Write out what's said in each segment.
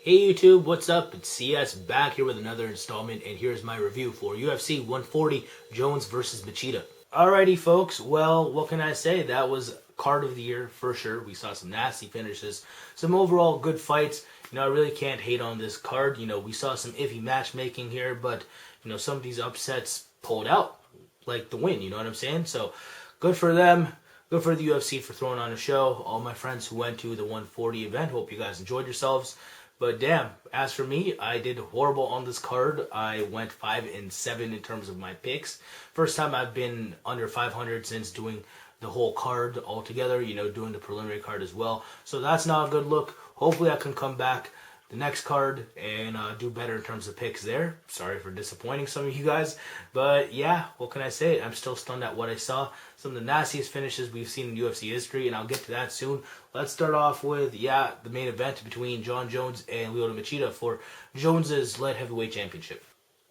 Hey YouTube, what's up? It's CS back here with another installment, and here's my review for UFC 140 Jones versus Machida. Alrighty folks, well, what can I say? That was card of the year for sure. We saw some nasty finishes, some overall good fights. I really can't hate on this card. We saw some iffy matchmaking here, but some of these upsets pulled out, like the win, you know what I'm saying? So good for them. Good for the UFC for throwing on a show. All my friends who went to the 140 event, hope you guys enjoyed yourselves. But damn, as for me, I did horrible on this card. I went 5-7 in terms of my picks. First time I've been under 500 since doing the whole card altogether, doing the preliminary card as well. So that's not a good look. Hopefully I can come back the next card and do better in terms of picks there. Sorry for disappointing some of you guys. But yeah, what can I say? I'm still stunned at what I saw. Some of the nastiest finishes we've seen in UFC history, and I'll get to that soon. Let's start off with, the main event between Jon Jones and Lyoto Machida for Jones's light heavyweight championship.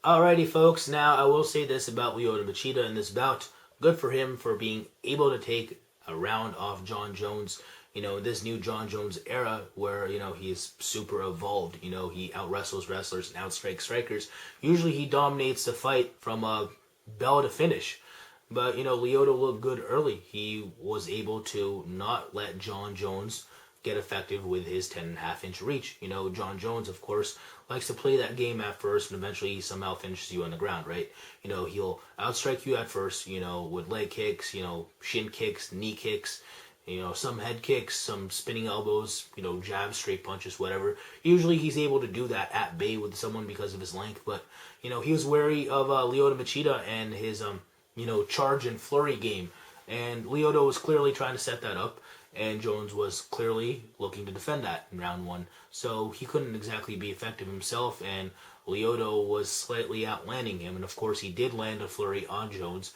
Alrighty, folks. Now, I will say this about Lyoto Machida in this bout. Good for him for being able to take a round off Jon Jones. This new Jon Jones era where, he's super evolved. He out-wrestles wrestlers and outstrikes strikers. Usually he dominates the fight from bell to finish. But, Lyoto looked good early. He was able to not let Jon Jones get effective with his 10.5-inch reach. Jon Jones, of course, likes to play that game at first, and eventually he somehow finishes you on the ground, right? He'll outstrike you at first, with leg kicks, shin kicks, knee kicks, some head kicks, some spinning elbows, jabs, straight punches, whatever. Usually he's able to do that at bay with someone because of his length, but, he was wary of Lyoto Machida and his, charge and flurry game. And Lyoto was clearly trying to set that up, and Jones was clearly looking to defend that in round one. So he couldn't exactly be effective himself, and Lyoto was slightly outlanding him. And of course, he did land a flurry on Jones.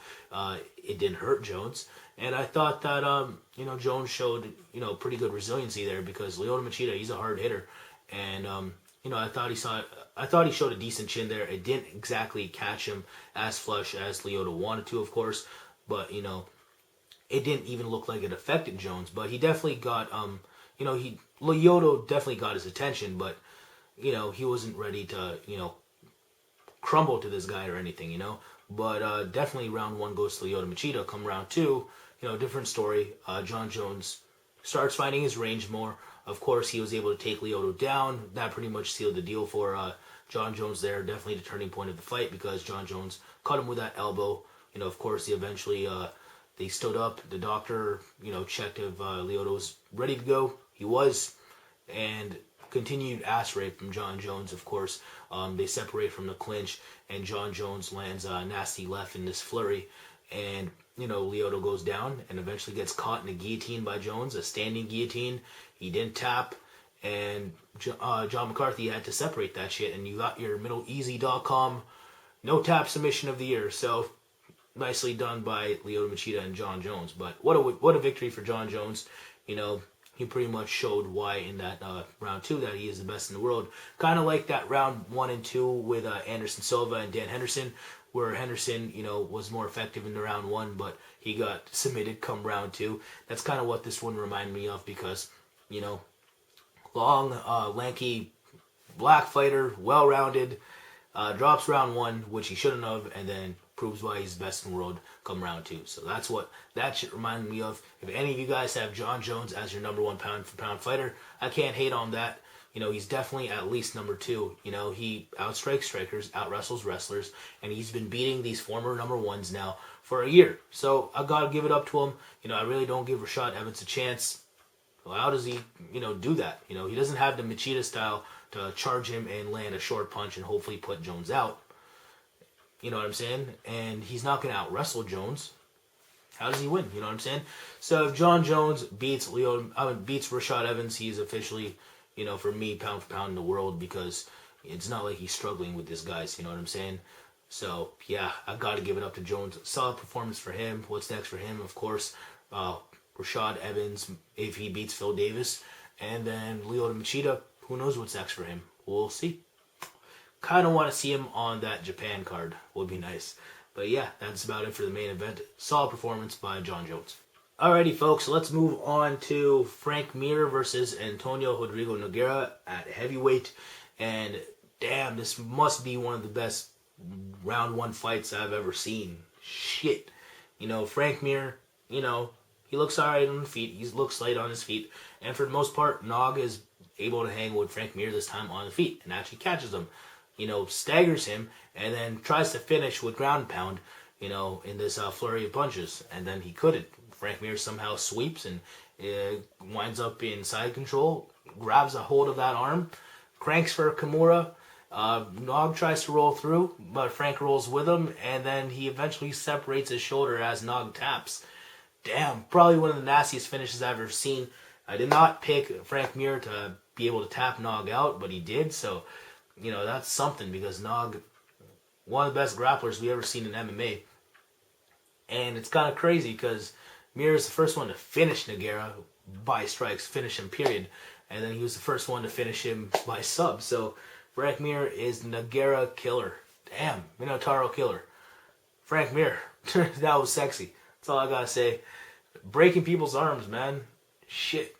It didn't hurt Jones. And I thought that, Jones showed, pretty good resiliency there because Lyoto Machida, he's a hard hitter. And, I thought he showed a decent chin there. It didn't exactly catch him as flush as Lyoto wanted to, of course. But, it didn't even look like it affected Jones. But he definitely got, Lyoto definitely got his attention. But, he wasn't ready to, crumble to this guy or anything, But definitely round one goes to Lyoto Machida. Come round two, different story. Jon Jones starts finding his range more. Of course, he was able to take Lyoto down. That pretty much sealed the deal for Jon Jones there. Definitely the turning point of the fight because Jon Jones cut him with that elbow. Of course, he eventually, they stood up. The doctor, checked if Lyoto was ready to go. He was. And continued ass rape from Jon Jones, of course. They separate from the clinch, and Jon Jones lands a nasty left in this flurry. And, Lyoto goes down and eventually gets caught in a guillotine by Jones, a standing guillotine. He didn't tap, and John McCarthy had to separate that shit, and you got your MiddleEasy.com no-tap submission of the year. So, nicely done by Lyoto Machida and Jon Jones. But what a victory for Jon Jones. He pretty much showed why in that round two that he is the best in the world. Kind of like that round 1 and 2 with Anderson Silva and Dan Henderson, where Henderson, was more effective in the round one, but he got submitted come round two. That's kind of what this one reminded me of because, long, lanky, black fighter, well-rounded, drops round one, which he shouldn't have, and then proves why he's best in the world come round two. So that's what that shit reminded me of. If any of you guys have Jon Jones as your number one pound-for-pound fighter, I can't hate on that. He's definitely at least number two. He outstrikes strikers, out-wrestles wrestlers, and he's been beating these former number ones now for a year. So I gotta give it up to him. I really don't give Rashad Evans a chance. Well, how does he, do that? He doesn't have the Machida style to charge him and land a short punch and hopefully put Jones out. You know what I'm saying? And he's not going to out-wrestle Jones. How does he win? You know what I'm saying? So if Jon Jones beats Rashad Evans, he's officially, for me, pound for pound in the world because it's not like he's struggling with this guys. You know what I'm saying? So, yeah, I've got to give it up to Jones. Solid performance for him. What's next for him? Of course, Rashad Evans, if he beats Phil Davis. And then Lyoto Machida, who knows what's next for him? We'll see. Kind of want to see him on that Japan card. Would be nice. But yeah, that's about it for the main event. Solid performance by Jon Jones. Alrighty, folks, let's move on to Frank Mir versus Antonio Rodrigo Nogueira at heavyweight. And damn, this must be one of the best round one fights I've ever seen. Shit. Frank Mir, he looks alright on the feet. He looks light on his feet. And for the most part, Nog is able to hang with Frank Mir this time on the feet and actually catches him. Staggers him and then tries to finish with ground and pound, in this flurry of punches. And then he couldn't. Frank Mir somehow sweeps and winds up in side control, grabs a hold of that arm, cranks for Kimura. Nog tries to roll through, but Frank rolls with him, and then he eventually separates his shoulder as Nog taps. Damn, probably one of the nastiest finishes I've ever seen. I did not pick Frank Mir to be able to tap Nog out, but he did, so, that's something, because Nog, one of the best grapplers we ever seen in MMA. And it's kind of crazy, because Mir is the first one to finish Nogueira by strikes, finish him, period. And then he was the first one to finish him by sub. So Frank Mir is Nogueira killer. Damn, Minotauro killer. Frank Mir, that was sexy. That's all I gotta say. Breaking people's arms, man. Shit.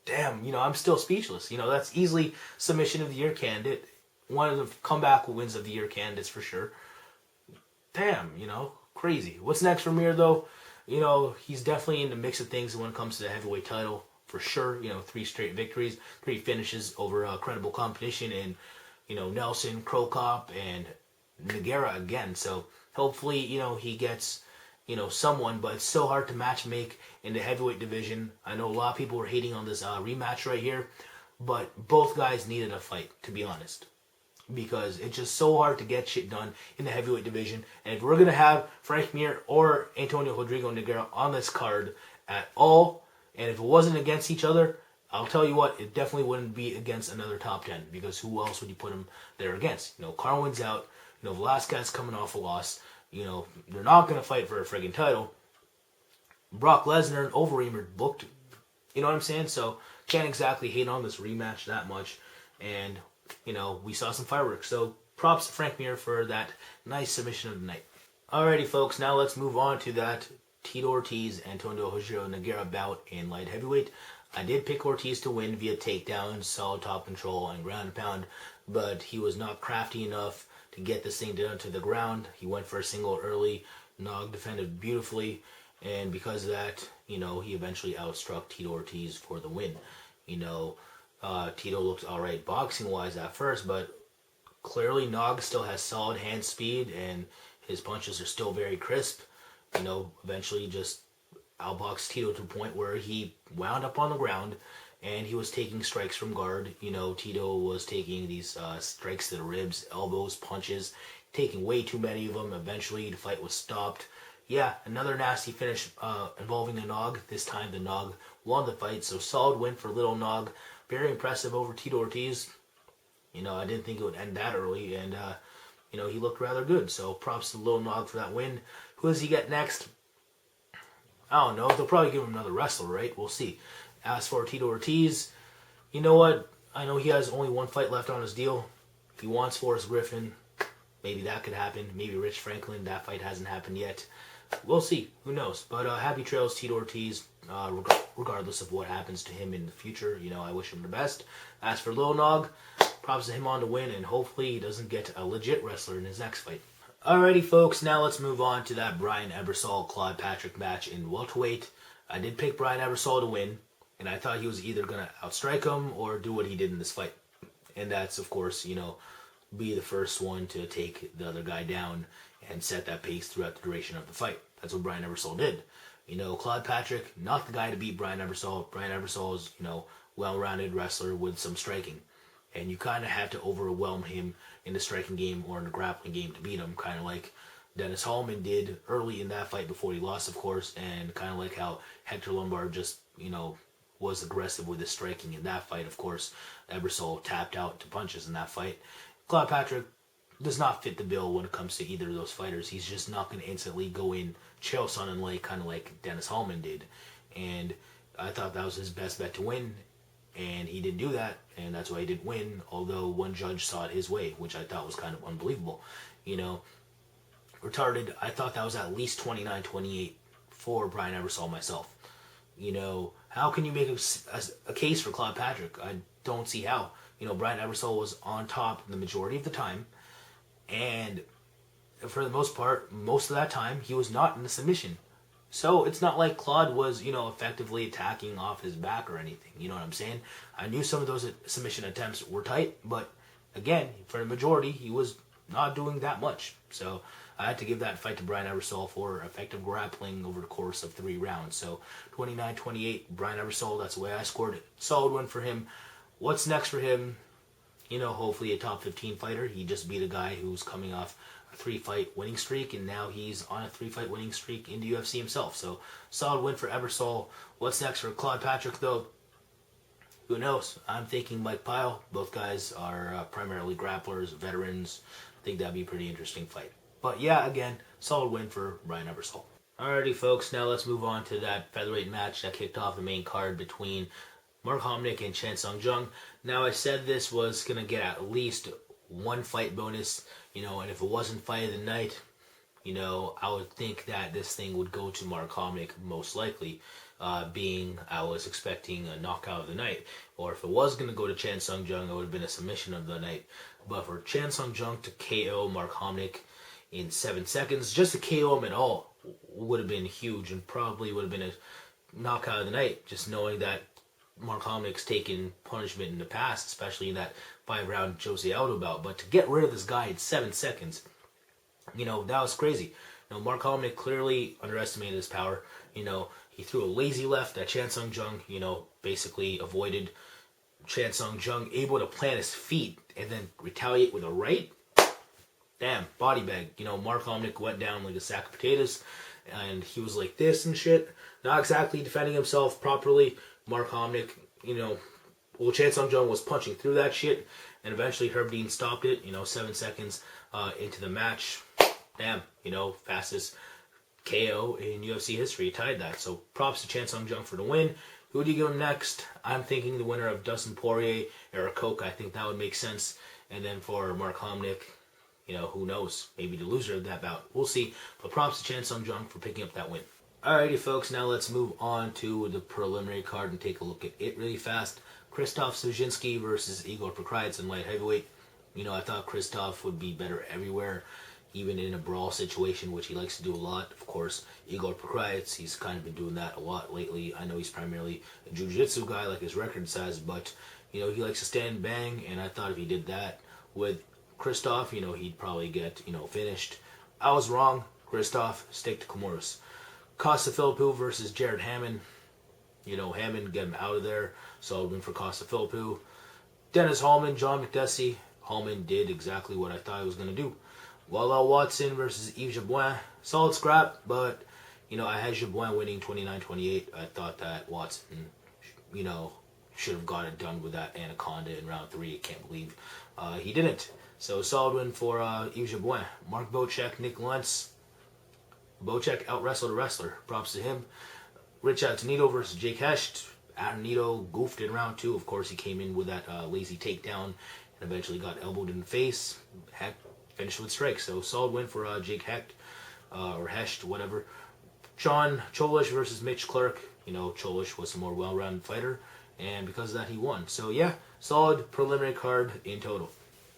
Damn, I'm still speechless. That's easily submission of the year candidate. One of the comeback wins of the year candidates for sure. Damn, crazy. What's next for Mir though? He's definitely in the mix of things when it comes to the heavyweight title, for sure. 3 straight victories, 3 finishes over credible competition in, Nelson, Krokop, and Nogueira again. So hopefully, he gets, someone, but it's so hard to match make in the heavyweight division. I know a lot of people were hating on this rematch right here, but both guys needed a fight, to be honest. Because it's just so hard to get shit done in the heavyweight division. And if we're going to have Frank Mir or Antonio Rodrigo Nogueira on this card at all, and if it wasn't against each other, I'll tell you what, it definitely wouldn't be against another top 10. Because who else would you put him there against? Carwin's out. Velasquez coming off a loss. They're not going to fight for a friggin' title. Brock Lesnar and Overeem are booked. You know what I'm saying? So, can't exactly hate on this rematch that much. And we saw some fireworks. So props to Frank Mir for that nice submission of the night. Alrighty, folks. Now let's move on to that Tito Ortiz, Antonio Rodrigo Nogueira bout in light heavyweight. I did pick Ortiz to win via takedowns, solid top control, and ground and pound, but he was not crafty enough to get this thing down to the ground. He went for a single early. Nog defended beautifully, and because of that, he eventually outstruck Tito Ortiz for the win. Tito looked alright boxing-wise at first, but clearly Nog still has solid hand speed, and his punches are still very crisp. Eventually just outboxed Tito to a point where he wound up on the ground, and he was taking strikes from guard. Tito was taking these strikes to the ribs, elbows, punches, taking way too many of them. Eventually, the fight was stopped. Yeah, another nasty finish involving the Nog. This time, the Nog won the fight, so solid win for little Nog. Very impressive over Tito Ortiz. I didn't think it would end that early, and, he looked rather good. So props to Lil Nog for that win. Who does he get next? I don't know. They'll probably give him another wrestler, right? We'll see. As for Tito Ortiz, you know what? I know he has only 1 fight left on his deal. If he wants Forrest Griffin, maybe that could happen. Maybe Rich Franklin. That fight hasn't happened yet. We'll see. Who knows? But happy trails, Tito Ortiz. Regardless of what happens to him in the future, I wish him the best. As for Lil Nog, props to him on the win, and hopefully he doesn't get a legit wrestler in his next fight. Alrighty, folks, now let's move on to that Brian Ebersole Claude Patrick match in welterweight. I did pick Brian Ebersole to win, and I thought he was either going to outstrike him or do what he did in this fight. And that's, of course, be the first one to take the other guy down and set that pace throughout the duration of the fight. That's what Brian Ebersole did. Claude Patrick, not the guy to beat Brian Ebersole. Brian Ebersole is, well-rounded wrestler with some striking. And you kind of have to overwhelm him in the striking game or in the grappling game to beat him, kind of like Dennis Hallman did early in that fight before he lost, of course, and kind of like how Hector Lombard just, was aggressive with his striking in that fight, of course. Ebersole tapped out to punches in that fight. Claude Patrick does not fit the bill when it comes to either of those fighters. He's just not going to instantly go in Chael Sonnen like kind of like Dennis Hallman did. And I thought that was his best bet to win. And he didn't do that, and that's why he didn't win, although one judge saw it his way, which I thought was kind of unbelievable. Retarded, I thought that was at least 29-28 for Brian Ebersole myself. How can you make a case for Claude Patrick? I don't see how. Brian Ebersole was on top the majority of the time, and for the most part, most of that time, he was not in the submission. So it's not like Claude was, effectively attacking off his back or anything. You know what I'm saying? I knew some of those submission attempts were tight, but again, for the majority, he was not doing that much. So I had to give that fight to Brian Ebersole for effective grappling over the course of 3 rounds. So 29-28, Brian Ebersole, that's the way I scored it. Solid win for him. What's next for him? Hopefully a top 15 fighter. He just beat a guy who's coming off a 3-fight winning streak, and now he's on a 3-fight winning streak in the UFC himself. So solid win for Ebersole. What's next for Claude Patrick, though? Who knows? I'm thinking Mike Pyle. Both guys are primarily grapplers, veterans. I think that'd be a pretty interesting fight. But yeah, again, solid win for Brian Ebersole. Alrighty, folks. Now let's move on to that featherweight match that kicked off the main card between Mark Hominick and Chan Sung Jung. Now, I said this was going to get at least 1 fight bonus, and if it wasn't fight of the night, I would think that this thing would go to Mark Hominick most likely, being I was expecting a knockout of the night. Or if it was going to go to Chan Sung Jung, it would have been a submission of the night. But for Chan Sung Jung to KO Mark Hominick in 7 seconds, just to KO him at all, would have been huge and probably would have been a knockout of the night, just knowing that Mark Hominick's taken punishment in the past, especially in that 5-round Jose Aldo bout. But to get rid of this guy in 7 seconds, that was crazy. Mark Hominick clearly underestimated his power. He threw a lazy left at Chan Sung Jung, basically avoided Chan Sung Jung, able to plant his feet and then retaliate with a right. Damn, body bag. Mark Hominick went down like a sack of potatoes, and he was like this and shit. Not exactly defending himself properly. Mark Hominick, Chan Sung Jung was punching through that shit, and eventually Herb Dean stopped it, 7 seconds into the match. Damn, fastest KO in UFC history, tied that. So props to Chan Sung Jung for the win. Who do you go next? I'm thinking the winner of Dustin Poirier, Eric Koch. I think that would make sense. And then for Mark Hominick, who knows? Maybe the loser of that bout. We'll see. But props to Chan Sung Jung for picking up that win. Alrighty, folks, now let's move on to the preliminary card and take a look at it really fast. Krzysztof Soszynski versus Igor Prokhrayts in light heavyweight. I thought Krzysztof would be better everywhere, even in a brawl situation, which he likes to do a lot. Of course, Igor Prokhrayts, he's kind of been doing that a lot lately. I know he's primarily a jiu-jitsu guy, like his record says, but, he likes to stand and bang, and I thought if he did that with Krzysztof, he'd probably get, finished. I was wrong. Krzysztof, stick to Kimuras. Costa Philippou versus Jared Hammond. Hammond, get him out of there. Solid win for Costa Philippou. Dennis Hallman, John McDessie. Hallman did exactly what I thought he was going to do. Wallau Watson versus Yves Jabouin. Solid scrap, but, I had Jabouin winning 29-28. I thought that Watson, should have got it done with that Anaconda in round 3. I can't believe he didn't. So solid win for Yves Jabouin. Mark Bocek, Nick Lentz. Bocek out-wrestled a wrestler. Props to him. Rich Antonito versus Jake Hecht. Antonito goofed in round 2. Of course, he came in with that lazy takedown and eventually got elbowed in the face. Hecht finished with strikes. So solid win for Jake Hecht, or Hecht, whatever. John Cholish versus Mitch Clark. Cholish was a more well-rounded fighter, and because of that, he won. So yeah, solid preliminary card in total.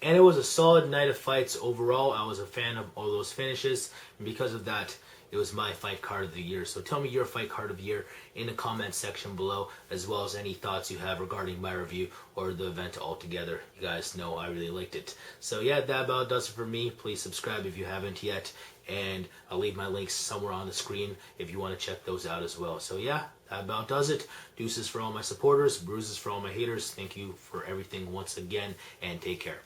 And it was a solid night of fights overall. I was a fan of all those finishes, and because of that, it was my fight card of the year. So tell me your fight card of the year in the comment section below, as well as any thoughts you have regarding my review or the event altogether. You guys know I really liked it. So yeah, that about does it for me. Please subscribe if you haven't yet, and I'll leave my links somewhere on the screen if you want to check those out as well. So yeah, that about does it. Deuces for all my supporters, bruises for all my haters. Thank you for everything once again, and take care.